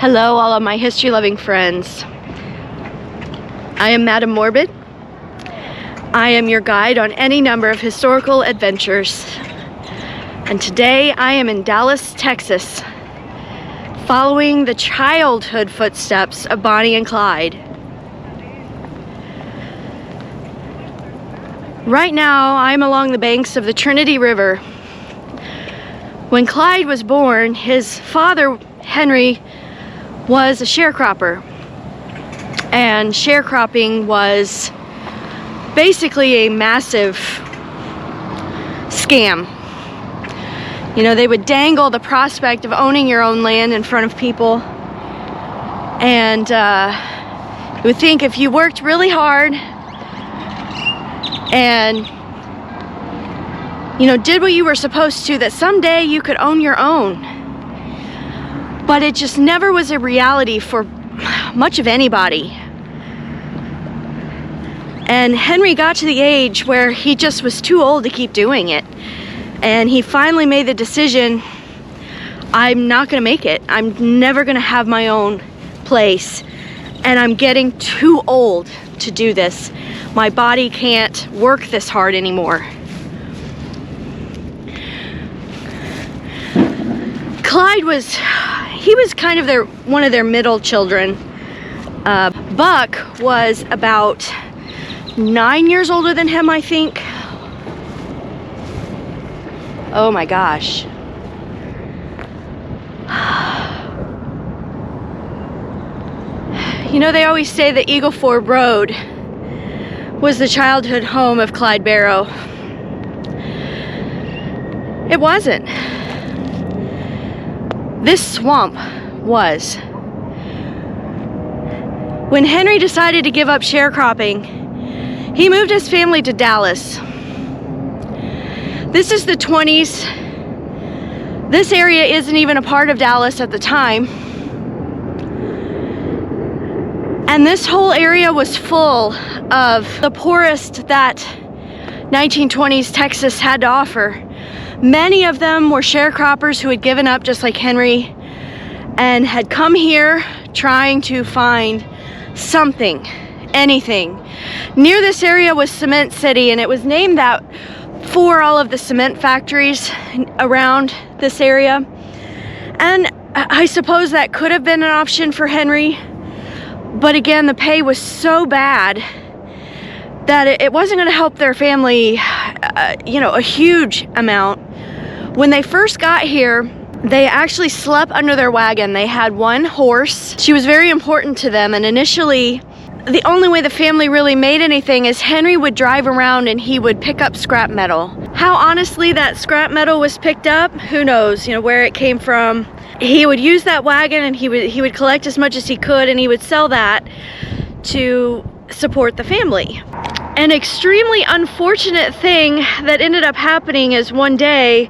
Hello, all of my history-loving friends. I am Madam Morbid. I am your guide on any number of historical adventures. And today I am in Dallas, Texas, following the childhood footsteps of Bonnie and Clyde. Right now, I'm along the banks of the Trinity River. When Clyde was born, his father, Henry, was a sharecropper. And sharecropping was basically a massive scam. You know, they would dangle the prospect of owning your own land in front of people. And you would think if you worked really hard and, you know, did what you were supposed to, that someday you could own your own. But it just never was a reality for much of anybody. And Henry got to the age where he just was too old to keep doing it. And he finally made the decision, I'm not gonna make it. I'm never gonna have my own place. And I'm getting too old to do this. My body can't work this hard anymore. Clyde was kind of one of their middle children. Buck was about 9 years older than him, I think. Oh my gosh. You know, they always say that Eagle Ford Road was the childhood home of Clyde Barrow. It wasn't. This swamp was. When Henry decided to give up sharecropping, he moved his family to Dallas. This is the 20s. This area isn't even a part of Dallas at the time. And this whole area was full of the poorest that 1920s Texas had to offer. Many of them were sharecroppers who had given up just like Henry and had come here trying to find something, anything. Near this area was Cement City, and it was named that for all of the cement factories around this area. And I suppose that could have been an option for Henry, but again, the pay was so bad that it wasn't going to help their family, you know, a huge amount. When they first got here, they actually slept under their wagon. They had one horse. She was very important to them, and initially, the only way the family really made anything is Henry would drive around and he would pick up scrap metal. How honestly that scrap metal was picked up, who knows, you know, where it came from. He would use that wagon and he would collect as much as he could, and he would sell that to support the family. An extremely unfortunate thing that ended up happening is one day,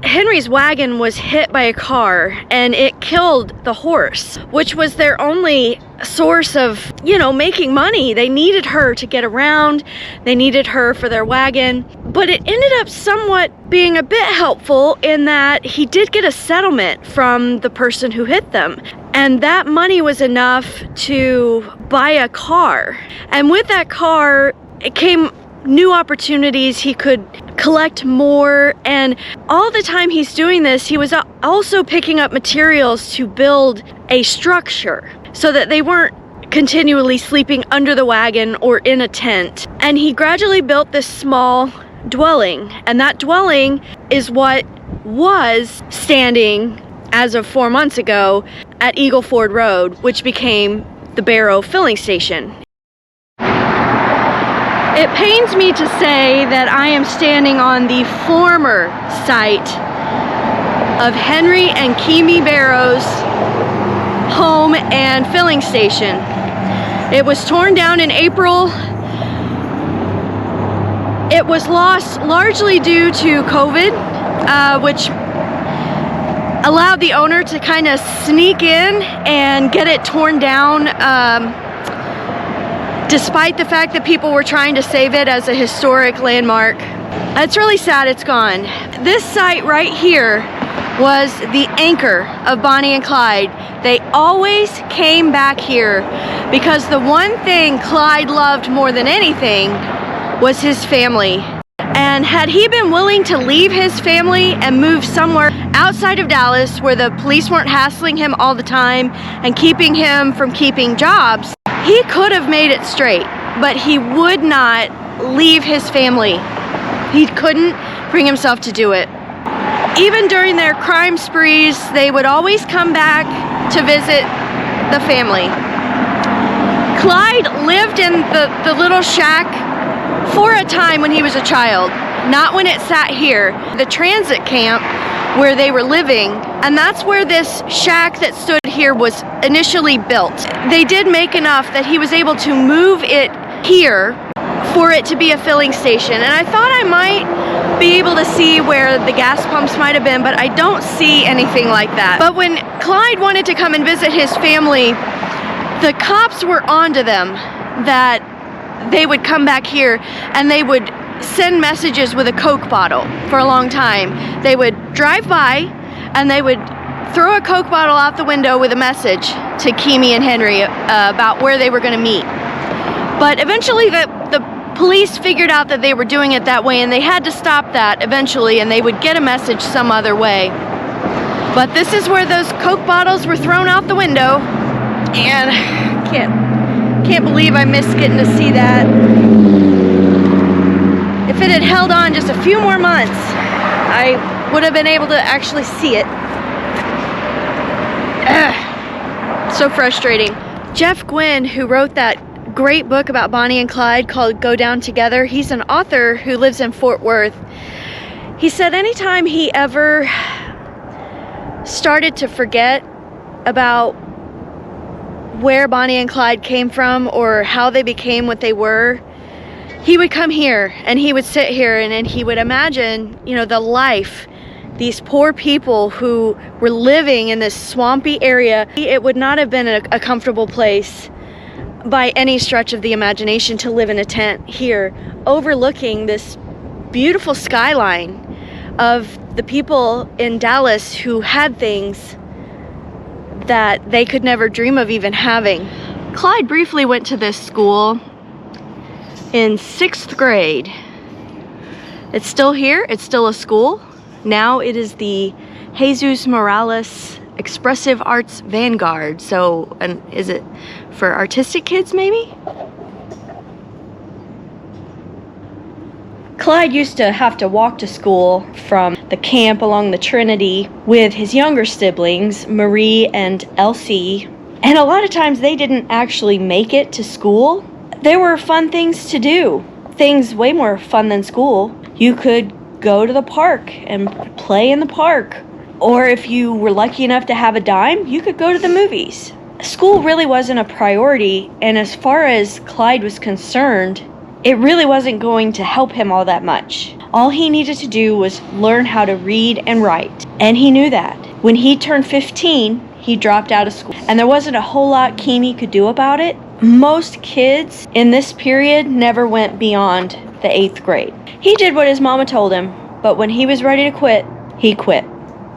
Henry's wagon was hit by a car and it killed the horse, which was their only source of, you know, making money. They needed her to get around. They needed her for their wagon. But it ended up somewhat being a bit helpful in that he did get a settlement from the person who hit them. And that money was enough to buy a car. And with that car, it came new opportunities. He could collect more, and all the time he's doing this, he was also picking up materials to build a structure so that they weren't continually sleeping under the wagon or in a tent. And he gradually built this small dwelling, and that dwelling is what was standing as of 4 months ago at Eagle Ford Road, which became the Barrow filling station. It pains me to say that I am standing on the former site of Henry and Kimi Barrow's home and filling station. It was torn down in April. It was lost largely due to COVID, which allowed the owner to kind of sneak in and get it torn down, despite the fact that people were trying to save it as a historic landmark. It's really sad it's gone. This site right here was the anchor of Bonnie and Clyde. They always came back here because the one thing Clyde loved more than anything was his family. And had he been willing to leave his family and move somewhere outside of Dallas where the police weren't hassling him all the time and keeping him from keeping jobs, he could have made it straight, but he would not leave his family. He couldn't bring himself to do it. Even during their crime sprees, they would always come back to visit the family. Clyde lived in the little shack for a time when he was a child, not when it sat here, the transit camp where they were living, and that's where this shack that stood here was initially built. They did make enough that he was able to move it here for it to be a filling station, and I thought I might be able to see where the gas pumps might have been, but I don't see anything like that. But when Clyde wanted to come and visit his family, the cops were onto them that they would come back here and they would send messages with a Coke bottle for a long time. They would drive by and they would throw a Coke bottle out the window with a message to Kimi and Henry about where they were going to meet. But eventually the police figured out that they were doing it that way, and they had to stop that eventually, and they would get a message some other way. But this is where those Coke bottles were thrown out the window, and can't believe I missed getting to see that. If it had held on just a few more months, I would have been able to actually see it. So frustrating. Jeff Gwynne, who wrote that great book about Bonnie and Clyde called Go Down Together, he's an author who lives in Fort Worth. He said anytime he ever started to forget about where Bonnie and Clyde came from or how they became what they were, he would come here and he would sit here and he would imagine, you know, the life, these poor people who were living in this swampy area. It would not have been a comfortable place by any stretch of the imagination to live in a tent here, overlooking this beautiful skyline of the people in Dallas who had things that they could never dream of even having. Clyde briefly went to this school in 6th grade. It's still here, it's still a school. Now it is the Jesus Morales Expressive Arts Vanguard. So, and is it for artistic kids maybe? Clyde used to have to walk to school from the camp along the Trinity with his younger siblings, Marie and Elsie. And a lot of times they didn't actually make it to school. There were fun things to do. Things way more fun than school. You could go to the park and play in the park. Or if you were lucky enough to have a dime, you could go to the movies. School really wasn't a priority, and as far as Clyde was concerned, it really wasn't going to help him all that much. All he needed to do was learn how to read and write, and he knew that. When he turned 15, he dropped out of school, and there wasn't a whole lot Kimi could do about it. Most kids in this period never went beyond the 8th grade. He did what his mama told him, but when he was ready to quit, he quit.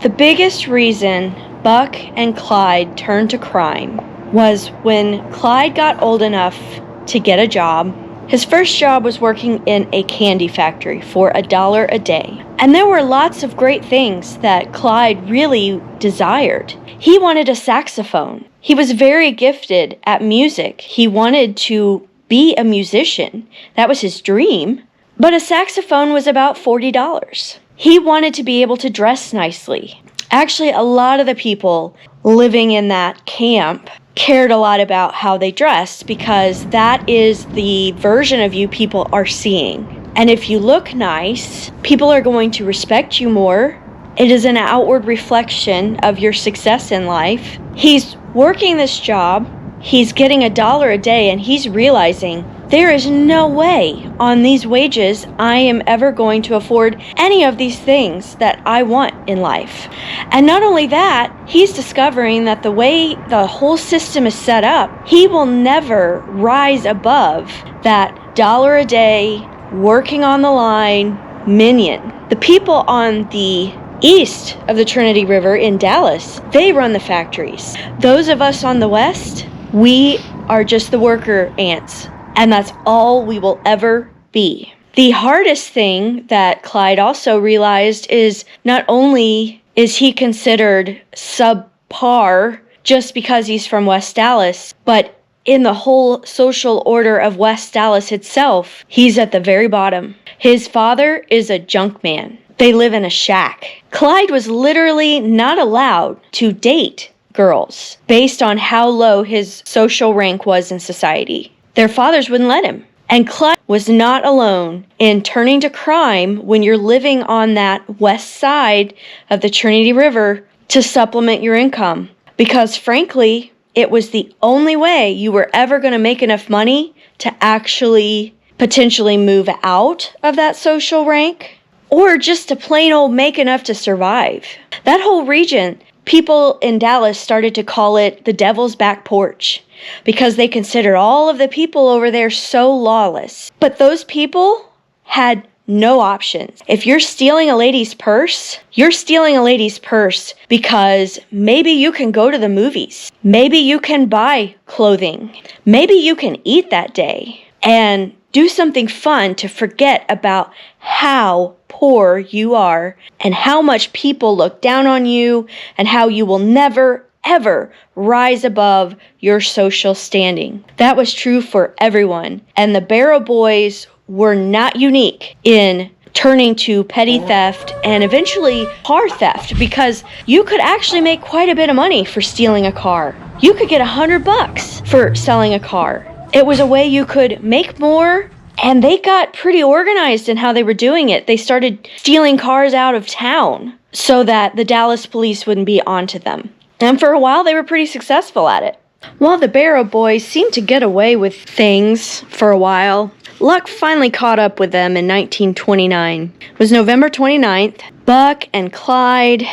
The biggest reason Buck and Clyde turned to crime was when Clyde got old enough to get a job. His first job was working in a candy factory for $1 a day. And there were lots of great things that Clyde really desired. He wanted a saxophone. He was very gifted at music. He wanted to be a musician. That was his dream. But a saxophone was about $40. He wanted to be able to dress nicely. Actually, a lot of the people living in that camp cared a lot about how they dressed because that is the version of you people are seeing. And if you look nice, people are going to respect you more. It is an outward reflection of your success in life. He's working this job, he's getting $1 a day, and he's realizing there is no way on these wages I am ever going to afford any of these things that I want in life. And not only that, he's discovering that the way the whole system is set up, he will never rise above that $1 a day, working on the line minion. The people on the east of the Trinity River in Dallas, they run the factories. Those of us on the west, we are just the worker ants, and that's all we will ever be. The hardest thing that Clyde also realized is not only is he considered subpar just because he's from West Dallas, but in the whole social order of West Dallas itself, he's at the very bottom. His father is a junk man. They live in a shack. Clyde was literally not allowed to date girls based on how low his social rank was in society. Their fathers wouldn't let him. And Clyde was not alone in turning to crime when you're living on that west side of the Trinity River to supplement your income. Because frankly, it was the only way you were ever going to make enough money to actually potentially move out of that social rank, or just to plain old make enough to survive. That whole region, people in Dallas started to call it the devil's back porch because they considered all of the people over there so lawless. But those people had no options. If you're stealing a lady's purse, you're stealing a lady's purse because maybe you can go to the movies. Maybe you can buy clothing. Maybe you can eat that day and do something fun to forget about how poor you are and how much people look down on you and how you will never, ever rise above your social standing. That was true for everyone. And the Barrow Boys were not unique in turning to petty theft and eventually car theft, because you could actually make quite a bit of money for stealing a car. You could get $100 for selling a car. It was a way you could make more, and they got pretty organized in how they were doing it. They started stealing cars out of town so that the Dallas police wouldn't be onto them. And for a while, they were pretty successful at it. While the Barrow Boys seemed to get away with things for a while, luck finally caught up with them in 1929. It was November 29th. Buck and Clyde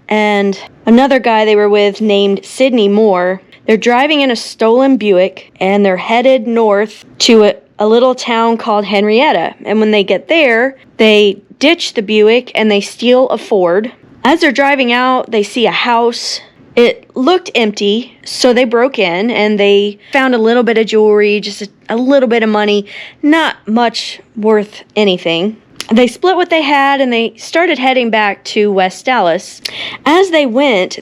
and another guy they were with named Sidney Moore, they're driving in a stolen Buick, and they're headed north to a little town called Henrietta. And when they get there, they ditch the Buick and they steal a Ford. As they're driving out, they see a house. It looked empty, so they broke in and they found a little bit of jewelry, just a little bit of money, not much worth anything. They split what they had and they started heading back to West Dallas. As they went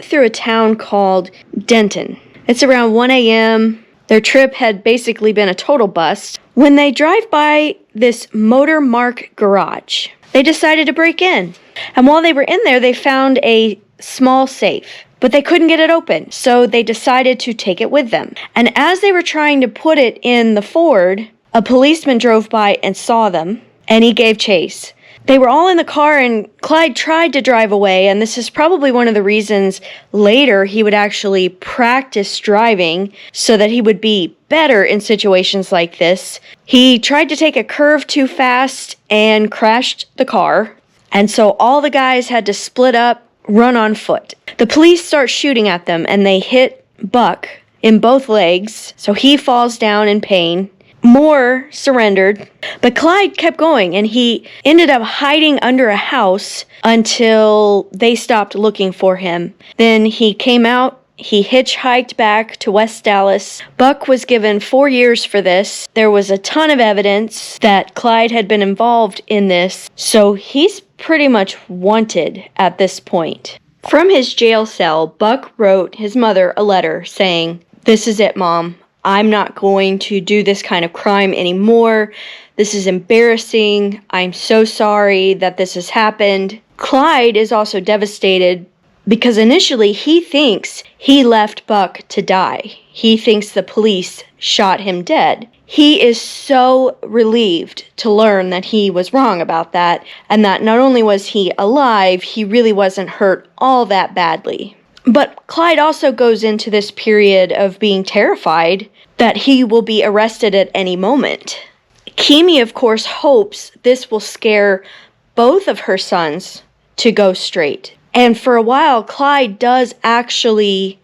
through a town called Denton. It's around 1 a.m. Their trip had basically been a total bust. When they drive by this Motor Mark garage, they decided to break in. And while they were in there, they found a small safe, but they couldn't get it open, so they decided to take it with them. And as they were trying to put it in the Ford, a policeman drove by and saw them, and he gave chase. They were all in the car, and Clyde tried to drive away, and this is probably one of the reasons later he would actually practice driving so that he would be better in situations like this. He tried to take a curve too fast and crashed the car, and so all the guys had to split up, run on foot. The police start shooting at them, and they hit Buck in both legs, so he falls down in pain. Moore surrendered, but Clyde kept going, and he ended up hiding under a house until they stopped looking for him. Then he came out, he hitchhiked back to West Dallas. Buck was given 4 years for this. There was a ton of evidence that Clyde had been involved in this, so he's pretty much wanted at this point. From his jail cell, Buck wrote his mother a letter saying, "This is it, Mom. I'm not going to do this kind of crime anymore. This is embarrassing. I'm so sorry that this has happened." Clyde is also devastated because initially he thinks he left Buck to die. He thinks the police shot him dead. He is so relieved to learn that he was wrong about that, and that not only was he alive, he really wasn't hurt all that badly. But Clyde also goes into this period of being terrified that he will be arrested at any moment. Kimi, of course, hopes this will scare both of her sons to go straight. And for a while, Clyde does actually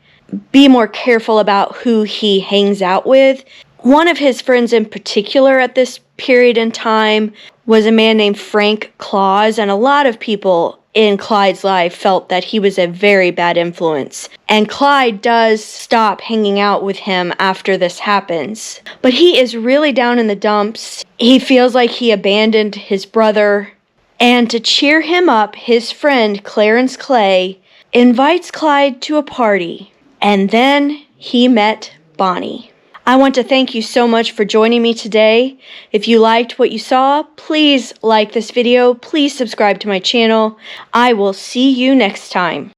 be more careful about who he hangs out with. One of his friends in particular at this period in time was a man named Frank Claus, and a lot of people in Clyde's life felt that he was a very bad influence. And Clyde does stop hanging out with him after this happens. But he is really down in the dumps. He feels like he abandoned his brother. And to cheer him up, his friend Clarence Clay invites Clyde to a party. And then he met Bonnie. I want to thank you so much for joining me today. If you liked what you saw, please like this video. Please subscribe to my channel. I will see you next time.